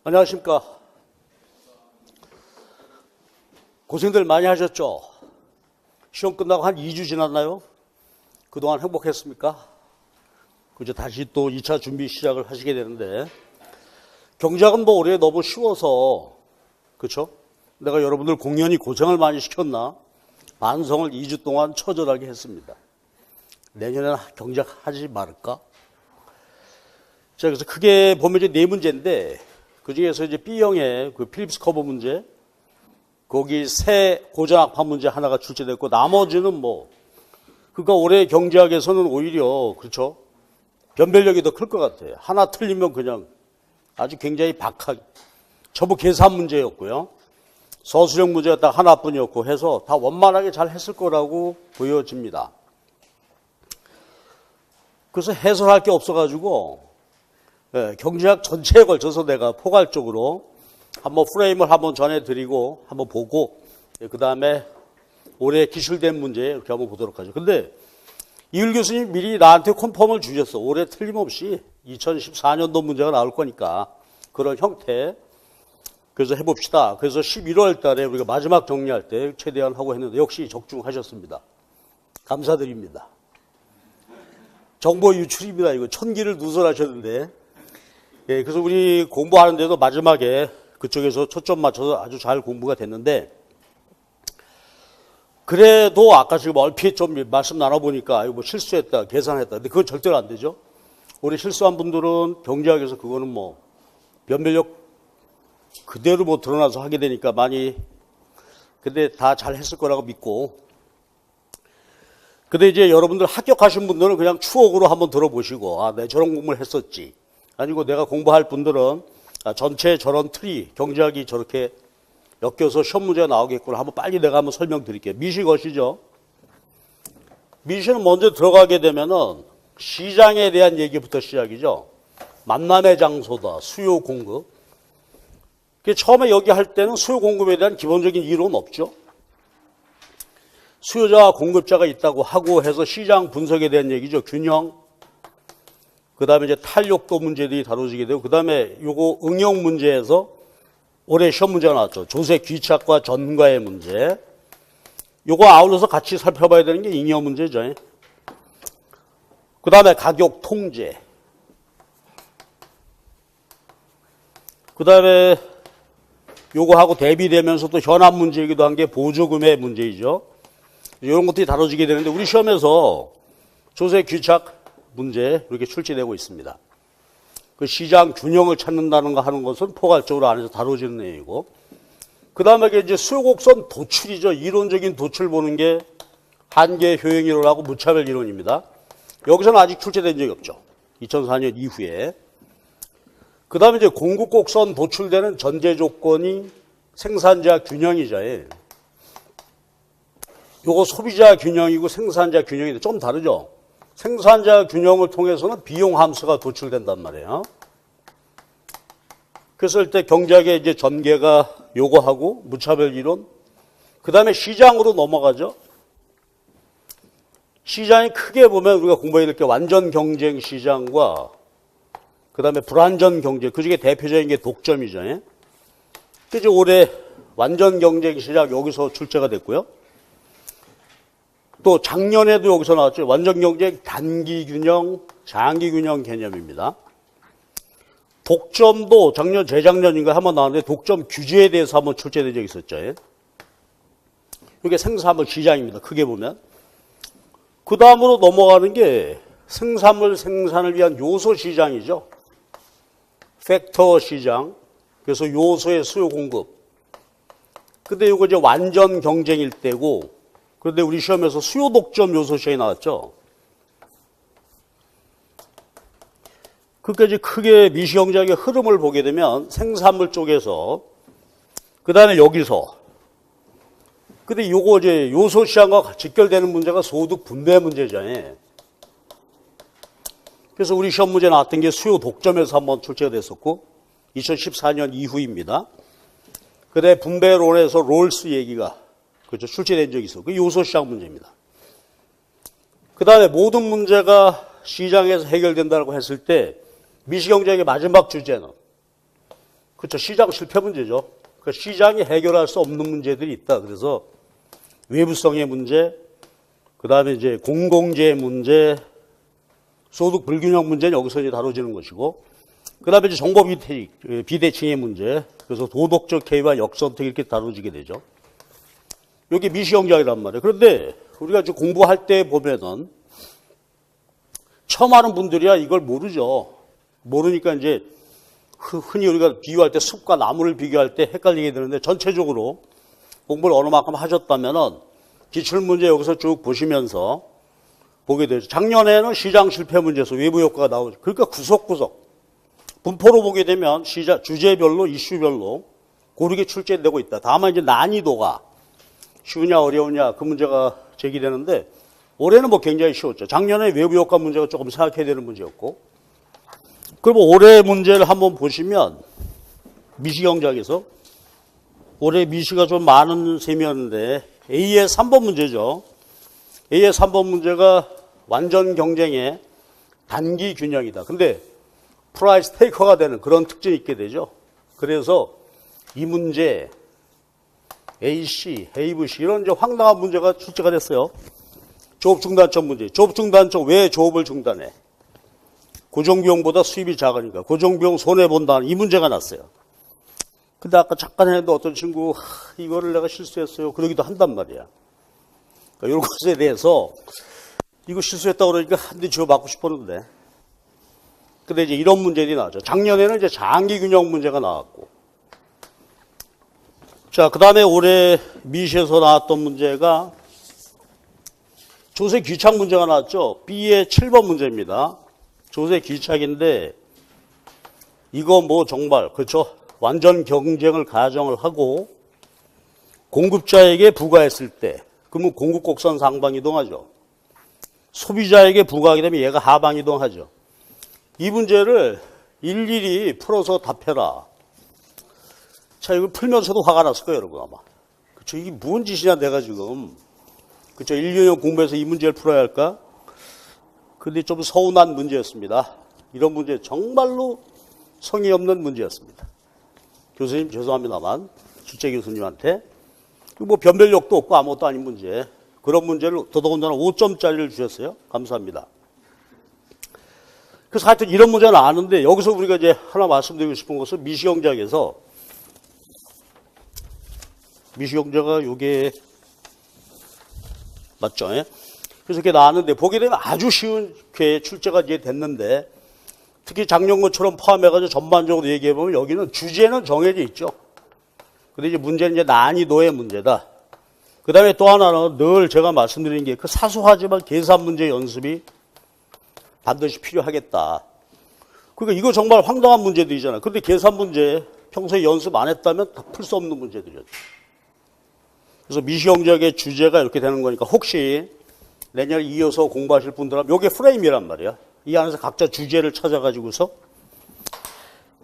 안녕하십니까. 고생들 많이 하셨죠? 시험 끝나고 한 2주 지났나요? 그동안 행복했습니까? 그죠? 다시 또 2차 준비 시작을 하시게 되는데, 경제학은 뭐 올해 너무 쉬워서, 그쵸? 내가 여러분들 공연히 고생을 많이 시켰나? 반성을 2주 동안 처절하게 했습니다. 내년에는 경제학 하지 말을까? 자, 그래서 크게 보면 이제 네 문제인데, 그 중에서 이제 B형의 그 필립스 커브 문제, 거기 새 고전학파 문제 하나가 출제됐고, 나머지는 뭐, 그러니까 올해 경제학에서는 오히려, 그렇죠? 변별력이 더 클 것 같아요. 하나 틀리면 그냥 아주 굉장히 박하게. 전부 계산 문제였고요. 서술형 문제가 딱 하나뿐이었고 해서 다 원만하게 잘 했을 거라고 보여집니다. 그래서 해설할 게 없어가지고, 경제학 전체에 걸쳐서 내가 포괄적으로 한번 프레임을 한번 전해드리고 한번 보고 그 다음에 올해 기술된 문제 이렇게 한번 보도록 하죠. 근데 이율 교수님 미리 나한테 컨펌을 주셨어. 올해 틀림없이 2014년도 문제가 나올 거니까 그런 형태 그래서 해봅시다. 그래서 11월 달에 우리가 마지막 정리할 때 최대한 하고 했는데 역시 적중하셨습니다. 감사드립니다. 정보 유출입니다. 이거 천기를 누설하셨는데 그래서 우리 공부하는데도 마지막에 그쪽에서 초점 맞춰서 아주 잘 공부가 됐는데 그래도 아까 지금 얼핏 좀 말씀 나눠보니까 이거 뭐 실수했다, 계산했다. 근데 그건 절대로 안 되죠. 올해 실수한 분들은 경제학에서 그거는 뭐 변별력 그대로 뭐 드러나서 하게 되니까 많이 근데 다 잘 했을 거라고 믿고 근데 이제 여러분들 합격하신 분들은 그냥 추억으로 한번 들어보시고 아, 내가 저런 공부를 했었지. 아니고 내가 공부할 분들은 전체 저런 틀이 경제학이 저렇게 엮여서 시험 문제가 나오겠구나. 한번 빨리 내가 한번 설명드릴게요. 미시 것이죠. 미시는 먼저 들어가게 되면은 시장에 대한 얘기부터 시작이죠. 만남의 장소다. 수요 공급. 처음에 여기 할 때는 수요 공급에 대한 기본적인 이론 없죠. 수요자와 공급자가 있다고 하고 해서 시장 분석에 대한 얘기죠. 균형. 그 다음에 이제 탄력도 문제들이 다뤄지게 되고, 그 다음에 요거 응용 문제에서 올해 시험 문제가 나왔죠. 조세 귀착과 전가의 문제. 요거 아울러서 같이 살펴봐야 되는 게 잉여 문제죠. 그 다음에 가격 통제. 그 다음에 요거하고 대비되면서 또 현안 문제이기도 한 게 보조금의 문제이죠. 이런 것들이 다뤄지게 되는데 우리 시험에서 조세 귀착 문제 이렇게 출제되고 있습니다. 그 시장 균형을 찾는다는 거 하는 것은 포괄적으로 안에서 다뤄지는 내용이고 그 다음에 이제 수요곡선 도출이죠. 이론적인 도출 보는 게 한계 효용 이론하고 무차별 이론입니다. 여기서는 아직 출제된 적이 없죠. 2004년 이후에. 그 다음에 이제 공급곡선 도출되는 전제 조건이 생산자 균형이죠. 요거 소비자 균형이고 생산자 균형인데 좀 다르죠. 생산자 균형을 통해서는 비용 함수가 도출된단 말이에요. 그래서 이때 경제학의 이제 전개가 요거하고 무차별 이론, 그 다음에 시장으로 넘어가죠. 시장이 크게 보면 우리가 공부해야 될 게 완전 경쟁 시장과 그 다음에 불완전 경쟁, 그 중에 대표적인 게 독점이죠. 그래서 올해 완전 경쟁 시장 여기서 출제가 됐고요. 또 작년에도 여기서 나왔죠. 완전 경쟁 단기 균형, 장기 균형 개념입니다. 독점도 작년, 재작년인가 한번 나왔는데 독점 규제에 대해서 한번 출제된 적이 있었죠. 이게 생산물 시장입니다. 크게 보면. 그 다음으로 넘어가는 게 생산물 생산을 위한 요소 시장이죠. 팩터 시장. 그래서 요소의 수요 공급. 근데 이거 이제 완전 경쟁일 때고 그런데 우리 시험에서 수요 독점 요소 시장이 나왔죠. 그까지 크게 미시 경제학의 흐름을 보게 되면 생산물 쪽에서 그 다음에 여기서 근데 요거 이제 요소 시장과 직결되는 문제가 소득 분배 문제잖아요. 그래서 우리 시험 문제 나왔던 게 수요 독점에서 한번 출제가 됐었고 2014년 이후입니다. 그다음에 분배론에서 롤스 얘기가 그렇죠. 출제된 적이 있어. 그 요소 시장 문제입니다. 그 다음에 모든 문제가 시장에서 해결된다고 했을 때 미시경제학의 마지막 주제는 그렇죠. 시장 실패 문제죠. 그러니까 시장이 해결할 수 없는 문제들이 있다. 그래서 외부성의 문제, 그 다음에 이제 공공재 문제, 소득 불균형 문제는 여기서 이제 다뤄지는 것이고, 그 다음에 이제 정보 비대칭의 문제, 그래서 도덕적 해이와 역선택 이렇게 다뤄지게 되죠. 여기 미시경제학이란 말이에요. 그런데 우리가 지금 공부할 때 보면은 처음 하는 분들이야 이걸 모르죠. 모르니까 이제 흔히 우리가 비교할 때 숲과 나무를 비교할 때 헷갈리게 되는데 전체적으로 공부를 어느 만큼 하셨다면은 기출문제 여기서 쭉 보시면서 보게 되죠. 작년에는 시장 실패 문제에서 외부 효과가 나오죠. 그러니까 구석구석 분포로 보게 되면 주제별로 이슈별로 고르게 출제되고 있다. 다만 이제 난이도가 쉬우냐 어려우냐 그 문제가 제기되는데 올해는 뭐 굉장히 쉬웠죠. 작년에 외부 효과 문제가 조금 생각해야 되는 문제였고, 그리고 올해 문제를 한번 보시면 미시경제학에서 올해 미시가 좀 많은 셈이었는데 A의 3번 문제죠. A의 3번 문제가 완전 경쟁의 단기 균형이다. 근데 프라이스 테이커가 되는 그런 특징이 있게 되죠. 그래서 이 문제 AC, HVC 이런 이제 황당한 문제가 출제가 됐어요. 조업 중단점 문제. 조업 중단점 왜 조업을 중단해? 고정비용보다 수입이 작으니까 고정비용 손해본다. 이 문제가 났어요. 근데 아까 잠깐 했는데 어떤 친구 이거를 내가 실수했어요. 그러기도 한단 말이야. 그러니까 이런 것에 대해서 이거 실수했다고 그러니까 한 대 쥐어 맞고 싶었는데. 근데 이제 이런 문제들이 나왔죠. 작년에는 이제 장기 균형 문제가 나왔고. 자, 그 다음에 올해 미시에서 나왔던 문제가 조세 귀착 문제가 나왔죠. B의 7번 문제입니다. 조세 귀착인데 이거 뭐 정말 그렇죠. 완전 경쟁을 가정을 하고 공급자에게 부과했을 때 그러면 공급 곡선 상방 이동하죠. 소비자에게 부과하게 되면 얘가 하방 이동하죠. 이 문제를 일일이 풀어서 답해라. 자, 이거 풀면서도 화가 났을 거예요, 여러분 아마. 그쵸? 이게 무슨 짓이냐 내가 지금. 그쵸? 1, 2년 공부해서 이 문제를 풀어야 할까? 근데 좀 서운한 문제였습니다. 이런 문제 정말로 성의 없는 문제였습니다. 교수님 죄송합니다만 출제 교수님한테 뭐 변별력도 없고 아무것도 아닌 문제 그런 문제를 더더군다나 5점짜리를 주셨어요. 감사합니다. 그래서 하여튼 이런 문제는 아는데 여기서 우리가 이제 하나 말씀드리고 싶은 것은 미시경제학에서 미시경제가 요게 맞죠? 예? 그래서 이렇게 나왔는데 보게 되면 아주 쉬운 게 출제가 이제 됐는데 특히 작년 것처럼 포함해가지고 전반적으로 얘기해보면 여기는 주제는 정해져 있죠. 근데 이제 문제는 이제 난이도의 문제다. 그 다음에 또 하나는 늘 제가 말씀드리는 게 그 사소하지만 계산 문제 연습이 반드시 필요하겠다. 그러니까 이거 정말 황당한 문제들이잖아요. 근데 계산 문제 평소에 연습 안 했다면 풀 수 없는 문제들이었죠. 그래서 미시경제학의 주제가 이렇게 되는 거니까 혹시 내년에 이어서 공부하실 분들은 이게 프레임이란 말이야. 이 안에서 각자 주제를 찾아가지고서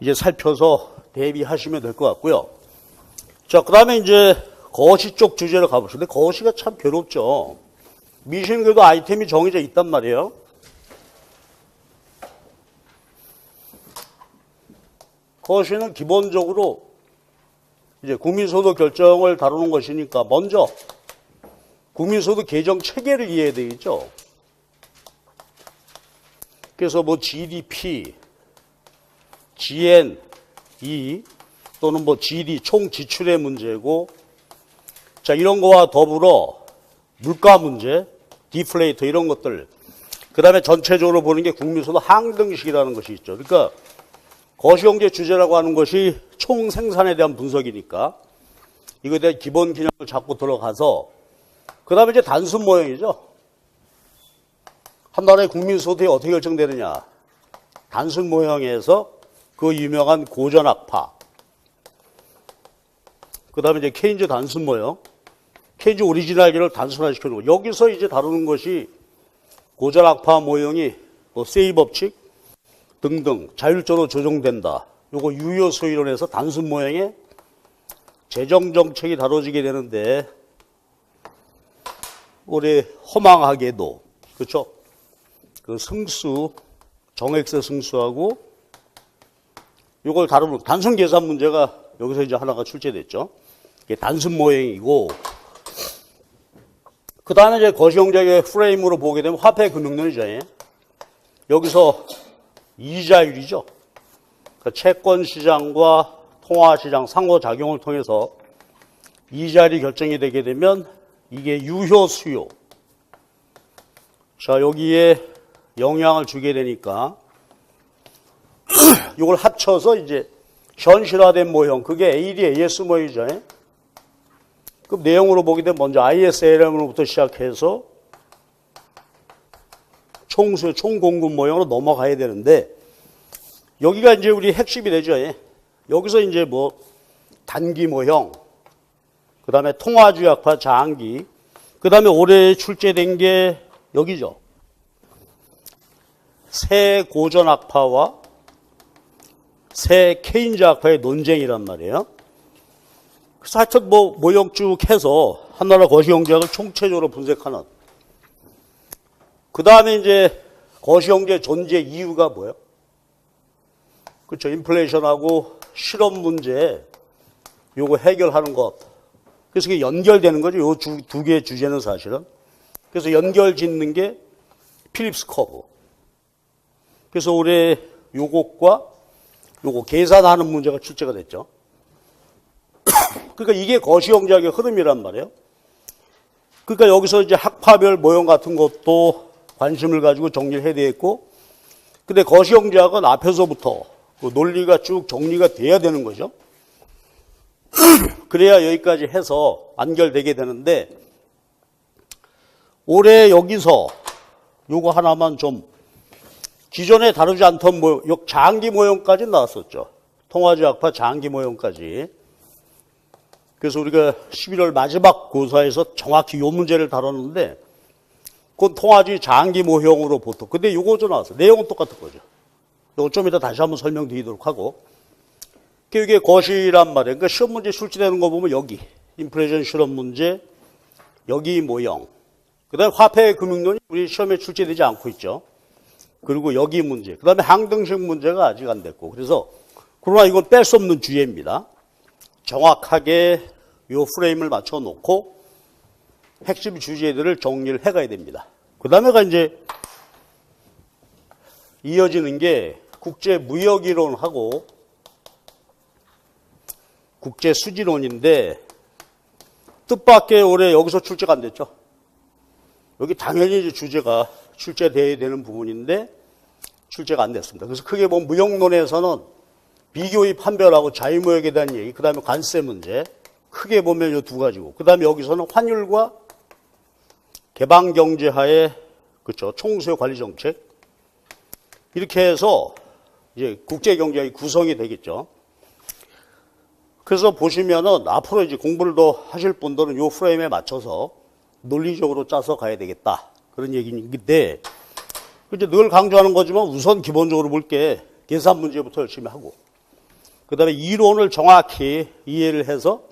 이제 살펴서 대비하시면 될 것 같고요. 자, 그 다음에 이제 거시 쪽 주제를 가보시죠. 근데 거시가 참 괴롭죠. 미시는 그래도 아이템이 정해져 있단 말이에요. 거시는 기본적으로 이제 국민소득 결정을 다루는 것이니까 먼저 국민소득 개정 체계를 이해해야 되겠죠. 그래서 뭐 GDP, GNE 또는 뭐 GD 총 지출의 문제고, 자 이런 거와 더불어 물가 문제, 디플레이터 이런 것들, 그 다음에 전체적으로 보는 게 국민소득 항등식이라는 것이 있죠. 그러니까 거시경제 주제라고 하는 것이 총 생산에 대한 분석이니까 이거에 대한 기본 개념을 잡고 들어가서 그 다음에 이제 단순 모형이죠. 한 나라의 국민소득이 어떻게 결정되느냐. 단순 모형에서 그 유명한 고전학파. 그 다음에 이제 케인즈 단순 모형. 케인즈 오리지널기를 단순화시켜놓고 여기서 이제 다루는 것이 고전학파 모형이 뭐 세이 법칙 등등 자율적으로 조정된다. 요거 유효소 이론에서 단순 모형의 재정정책이 다뤄지게 되는데 올해 허망하게도 그렇죠? 그 승수 정액세 승수하고 이걸 다루는 단순 계산 문제가 여기서 이제 하나가 출제됐죠. 이게 단순 모형이고, 그 다음에 이제 거시경제의 프레임으로 보게 되면 화폐 금융론이죠. 여기서 이자율이죠. 그러니까 채권 시장과 통화 시장 상호작용을 통해서 이자율이 결정이 되게 되면 이게 유효 수요. 자, 여기에 영향을 주게 되니까 이걸 합쳐서 이제 현실화된 모형, 그게 AD, AS 모형이죠. 그럼 내용으로 보게 되면 먼저 ISLM으로부터 시작해서 총수요, 총공급 모형으로 넘어가야 되는데, 여기가 이제 우리 핵심이 되죠. 여기서 이제 뭐 단기 모형, 그 다음에 통화주약화 장기, 그 다음에 올해 출제된 게 여기죠. 새 고전 학파와 새 케인즈 학파의 논쟁이란 말이에요. 그래서 하여튼 뭐 모형 쭉 해서 한나라 거시경제학을 총체적으로 분석하는. 그 다음에 이제 거시경제 존재 이유가 뭐예요? 그렇죠. 인플레이션하고 실업 문제 요거 해결하는 것. 그래서 이게 연결되는 거죠. 요 두 개의 주제는 사실은. 그래서 연결 짓는 게 필립스 커브. 그래서 올해 요것과 요거 계산하는 문제가 출제가 됐죠. 그러니까 이게 거시경제학의 흐름이란 말이에요. 그러니까 여기서 이제 학파별 모형 같은 것도 관심을 가지고 정리를 해야 되겠고, 근데 거시경제학은 앞에서부터 논리가 쭉 정리가 돼야 되는 거죠. 그래야 여기까지 해서 완결되게 되는데, 올해 여기서 요거 하나만 좀 기존에 다루지 않던 장기 모형까지 나왔었죠. 통화주약파 장기 모형까지. 그래서 우리가 11월 마지막 고사에서 정확히 요 문제를 다뤘는데, 그건 통화주의 장기 모형으로 보통. 근데 요거 좀 나왔어요. 내용은 똑같은 거죠. 요거 좀 이따 다시 한번 설명드리도록 하고. 이게 거시란 말이에요. 그러니까 시험 문제 출제되는 거 보면 여기 인플레이션 실험 문제, 여기 모형. 그 다음에 화폐 금융론이 우리 시험에 출제되지 않고 있죠. 그리고 여기 문제. 그 다음에 항등식 문제가 아직 안 됐고. 그래서 그러나 이건 뺄 수 없는 주제입니다. 정확하게 요 프레임을 맞춰 놓고 핵심 주제들을 정리를 해가야 됩니다. 그 다음에가 이제 이어지는 게 국제무역이론하고 국제수지론인데, 뜻밖의 올해 여기서 출제가 안 됐죠. 여기 당연히 이제 주제가 출제돼야 되는 부분인데 출제가 안 됐습니다. 그래서 크게 보면 무역론에서는 비교의 판별하고 자유무역에 대한 얘기, 그 다음에 관세 문제, 크게 보면 이 두 가지고, 그 다음에 여기서는 환율과 개방경제하의 그렇죠 총수요 관리 정책, 이렇게 해서 이제 국제경제의 구성이 되겠죠. 그래서 보시면은 앞으로 이제 공부를 더 하실 분들은 이 프레임에 맞춰서 논리적으로 짜서 가야 되겠다. 그런 얘기인데, 이제 늘 강조하는 거지만 우선 기본적으로 볼 게 계산 문제부터 열심히 하고, 그 다음에 이론을 정확히 이해를 해서,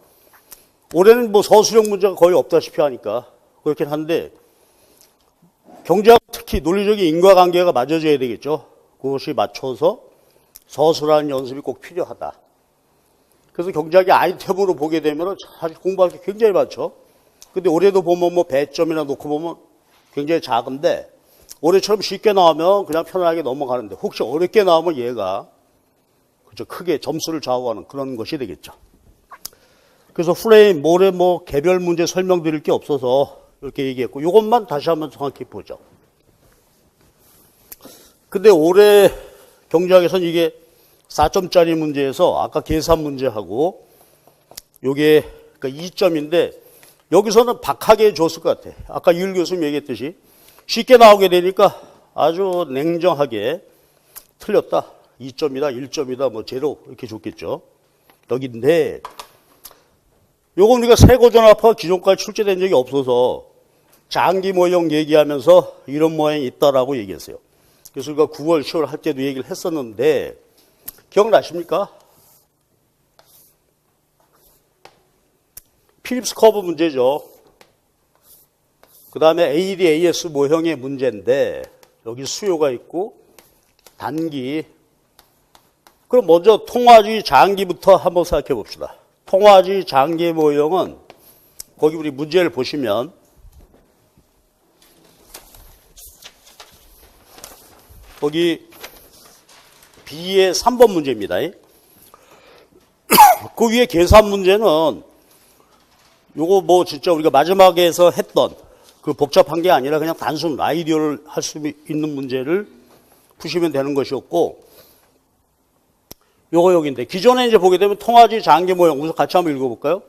올해는 뭐 서술형 문제가 거의 없다시피 하니까 그렇긴 한데, 경제학 특히 논리적인 인과관계가 맞아져야 되겠죠. 그것이 맞춰서 서술하는 연습이 꼭 필요하다. 그래서 경제학의 아이템으로 보게 되면 사실 공부할 게 굉장히 많죠. 근데 올해도 보면 뭐 배점이나 놓고 보면 굉장히 작은데, 올해처럼 쉽게 나오면 그냥 편안하게 넘어가는데, 혹시 어렵게 나오면 얘가 그죠 크게 점수를 좌우하는 그런 것이 되겠죠. 그래서 프레임 올해 뭐 개별 문제 설명드릴 게 없어서 이렇게 얘기했고, 이것만 다시 한번 정확히 보죠. 근데 올해 경제학에서는 이게 4점짜리 문제에서 아까 계산 문제하고 요게 그러니까 2점인데, 여기서는 박하게 줬을 것 같아. 아까 이율 교수님 얘기했듯이 쉽게 나오게 되니까 아주 냉정하게 틀렸다. 2점이다, 1점이다, 뭐 제로 이렇게 줬겠죠. 여기인데, 요건 우리가 세고전압화 기존까지 출제된 적이 없어서 장기 모형 얘기하면서 이런 모양이 있다라고 얘기했어요. 그래서 우리가 9월, 10월 할 때도 얘기를 했었는데, 기억나십니까? 필립스 커브 문제죠. 그 다음에 AD, AS 모형의 문제인데, 여기 수요가 있고, 단기, 그럼 먼저 통화지 장기부터 한번 생각해 봅시다. 통화지 장기 모형은 거기 우리 문제를 보시면 거기 B의 3번 문제입니다. 그 위에 계산 문제는 요거 뭐 진짜 우리가 마지막에서 했던 그 복잡한 게 아니라 그냥 단순 아이디어를 할 수 있는 문제를 푸시면 되는 것이었고, 요거 여기인데 기존에 이제 보게 되면 통화지 장기 모형 우선 같이 한번 읽어볼까요?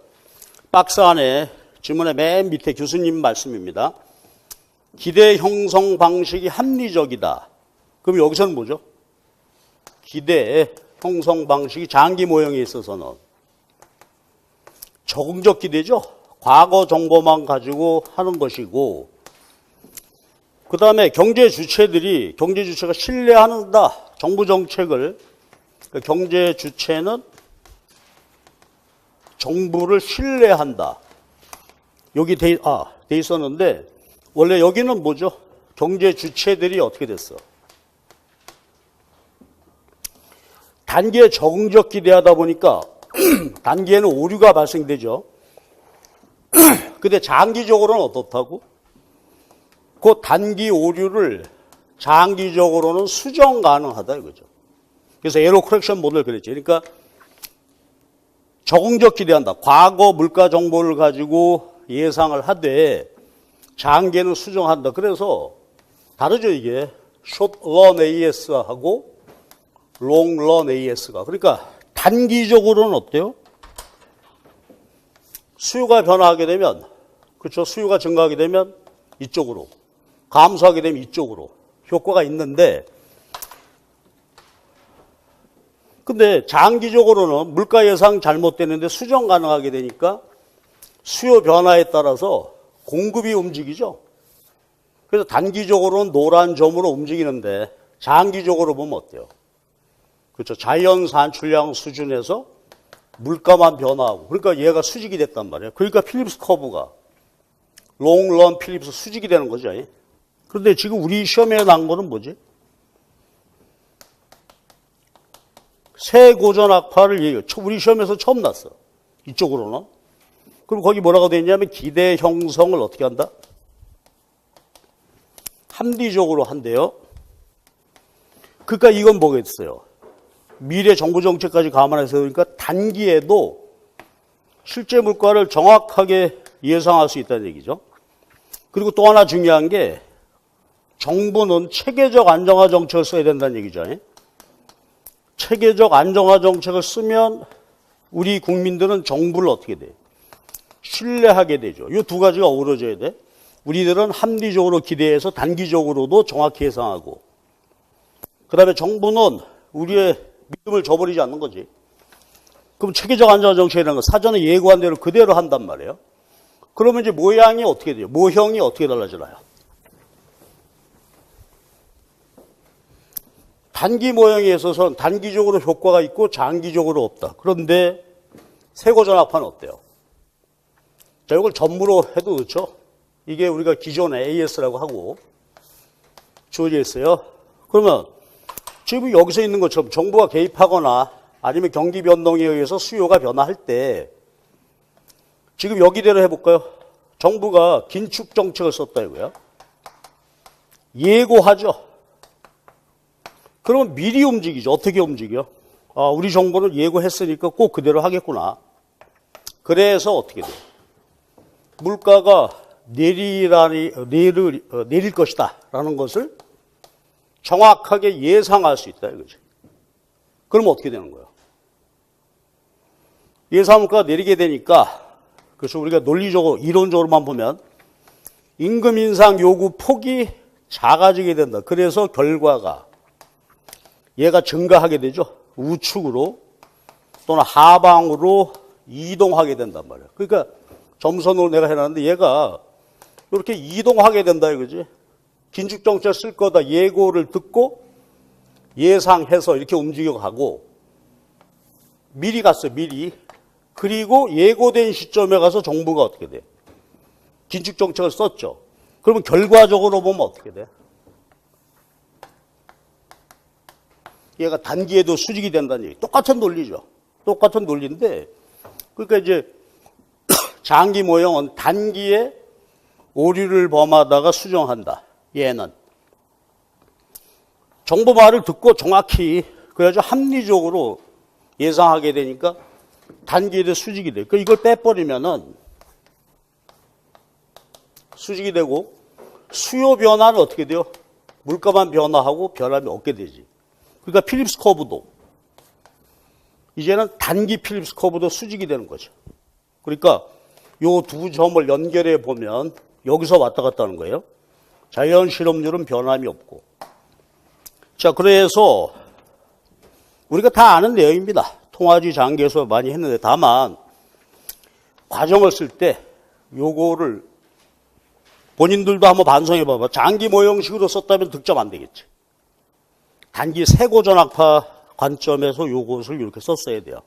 박스 안에 지문의 맨 밑에 교수님 말씀입니다. 기대 형성 방식이 합리적이다. 그럼 여기서는 뭐죠? 기대 형성 방식이 장기 모형에 있어서는 적응적 기대죠. 과거 정보만 가지고 하는 것이고, 그 다음에 경제 주체가 신뢰한다. 정부 정책을, 경제 주체는 정부를 신뢰한다. 여기 돼 있었는데, 원래 여기는 뭐죠? 경제 주체들이 어떻게 됐어? 단기에 적응적 기대하다 보니까 단기에는 오류가 발생되죠. 근데 장기적으로는 어떻다고? 그 단기 오류를 장기적으로는 수정 가능하다 이거죠. 그래서 에러 커렉션 모델을 그랬죠. 그러니까 적응적 기대한다. 과거 물가 정보를 가지고 예상을 하되 장기에는 수정한다. 그래서 다르죠 이게. short run AS하고 long run AS가. 그러니까 단기적으로는 어때요? 수요가 변화하게 되면, 그렇죠? 수요가 증가하게 되면 이쪽으로, 감소하게 되면 이쪽으로 효과가 있는데, 근데 장기적으로는 물가 예상 잘못되는데 수정 가능하게 되니까 수요 변화에 따라서 공급이 움직이죠. 그래서 단기적으로는 노란 점으로 움직이는데 장기적으로 보면 어때요? 그렇죠. 자연 산출량 수준에서 물가만 변화하고, 그러니까 얘가 수직이 됐단 말이에요. 그러니까 필립스 커브가 롱런 필립스 수직이 되는 거죠. 그런데 지금 우리 시험에 난 거는 뭐지? 세고전 악파를 얘기해요. 우리 시험에서 처음 났어. 이쪽으로는. 그럼 거기 뭐라고 되어 있냐면 기대 형성을 어떻게 한다? 합리적으로 한대요. 그러니까 이건 뭐겠어요? 미래 정부 정책까지 감안해서 그러니까 단기에도 실제 물가를 정확하게 예상할 수 있다는 얘기죠. 그리고 또 하나 중요한 게 정부는 체계적 안정화 정책을 써야 된다는 얘기죠. 체계적 안정화 정책을 쓰면 우리 국민들은 정부를 어떻게 돼? 신뢰하게 되죠. 이 두 가지가 어우러져야 돼. 우리들은 합리적으로 기대해서 단기적으로도 정확히 예상하고, 그 다음에 정부는 우리의 믿음을 저버리지 않는 거지. 그럼 체계적 안정화 정책이라는 건 사전에 예고한 대로 그대로 한단 말이에요. 그러면 이제 모양이 어떻게 돼요? 모형이 어떻게 달라지나요? 단기 모형에 있어서는 단기적으로 효과가 있고 장기적으로 없다. 그런데 세고전압파는 어때요? 자, 이걸 전무로 해도 그렇죠? 이게 우리가 기존에 AS라고 하고 주어져 있어요. 그러면 지금 여기서 있는 것처럼 정부가 개입하거나 아니면 경기 변동에 의해서 수요가 변화할 때 지금 여기대로 해볼까요? 정부가 긴축 정책을 썼다 이거야. 예고하죠. 그러면 미리 움직이죠. 어떻게 움직여? 우리 정부는 예고했으니까 꼭 그대로 하겠구나. 그래서 어떻게 돼요? 물가가 내릴 것이다 라는 것을 정확하게 예상할 수 있다 이거지. 그럼 어떻게 되는 거예요? 예상 물가가 내리게 되니까, 그래서 우리가 논리적으로 이론적으로만 보면 임금 인상 요구 폭이 작아지게 된다. 그래서 결과가 얘가 증가하게 되죠. 우측으로 또는 하방으로 이동하게 된단 말이에요. 그러니까 점선으로 내가 해놨는데 얘가 이렇게 이동하게 된다 이거지. 긴축 정책 쓸 거다 예고를 듣고 예상해서 이렇게 움직여가고 미리 갔어요. 미리. 그리고 예고된 시점에 가서 정부가 어떻게 돼? 긴축 정책을 썼죠. 그러면 결과적으로 보면 어떻게 돼? 얘가 단기에도 수직이 된다는 얘기. 똑같은 논리죠. 똑같은 논리인데, 그러니까 이제 장기 모형은 단기에 오류를 범하다가 수정한다. 얘는. 정보 말을 듣고 정확히, 그래가지고 합리적으로 예상하게 되니까 단기에도 수직이 돼. 그러니까 이걸 빼버리면은 수직이 되고, 수요 변화는 어떻게 돼요? 물가만 변화하고 변함이 없게 되지. 그러니까 필립스 커브도 이제는 단기 필립스 커브도 수직이 되는 거죠. 그러니까 요 두 점을 연결해 보면 여기서 왔다 갔다 하는 거예요. 자연 실업률은 변함이 없고. 자, 그래서 우리가 다 아는 내용입니다. 통화지 장기에서 많이 했는데, 다만 과정을 쓸 때 요거를 본인들도 한번 반성해 봐봐. 장기 모형식으로 썼다면 득점 안 되겠지. 단기 세고전학파 관점에서 요것을 이렇게 썼어야 돼요.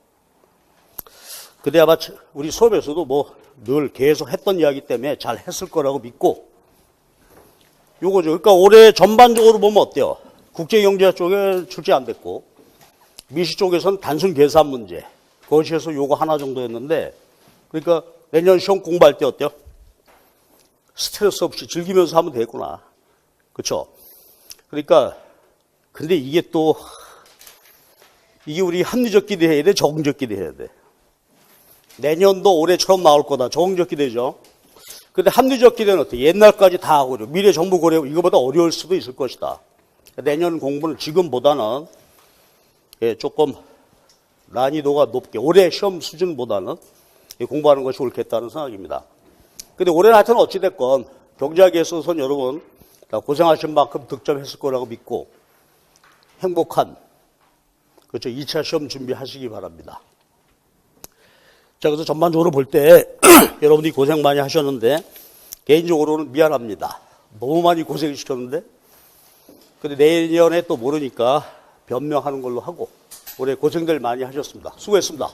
근데 아마 우리 수업에서도 뭐 늘 계속 했던 이야기 때문에 잘 했을 거라고 믿고, 요거죠. 그러니까 올해 전반적으로 보면 어때요? 국제경제학 쪽에 출제 안 됐고, 미시 쪽에서는 단순 계산 문제, 거시에서 요거 하나 정도였는데, 그러니까 내년 시험 공부할 때 어때요? 스트레스 없이 즐기면서 하면 되겠구나. 그렇죠? 그러니까 근데 이게 우리 합리적 기대해야 돼, 적응적 기대해야 돼. 내년도 올해처럼 나올 거다. 적응적 기대죠. 근데 합리적 기대는 어때? 옛날까지 다 하고 미래 정부 고려 이거보다 어려울 수도 있을 것이다. 내년 공부는 지금보다는 조금 난이도가 높게 올해 시험 수준보다는 공부하는 것이 옳겠다는 생각입니다. 근데 올해는 하여튼 어찌됐건 경제학에 있어서는 여러분 고생하신 만큼 득점했을 거라고 믿고 행복한, 그렇죠, 2차 시험 준비하시기 바랍니다. 자, 그래서 전반적으로 볼 때 여러분들이 고생 많이 하셨는데 개인적으로는 미안합니다. 너무 많이 고생시켰는데, 근데 내년에 또 모르니까 변명하는 걸로 하고 올해 고생들 많이 하셨습니다. 수고했습니다.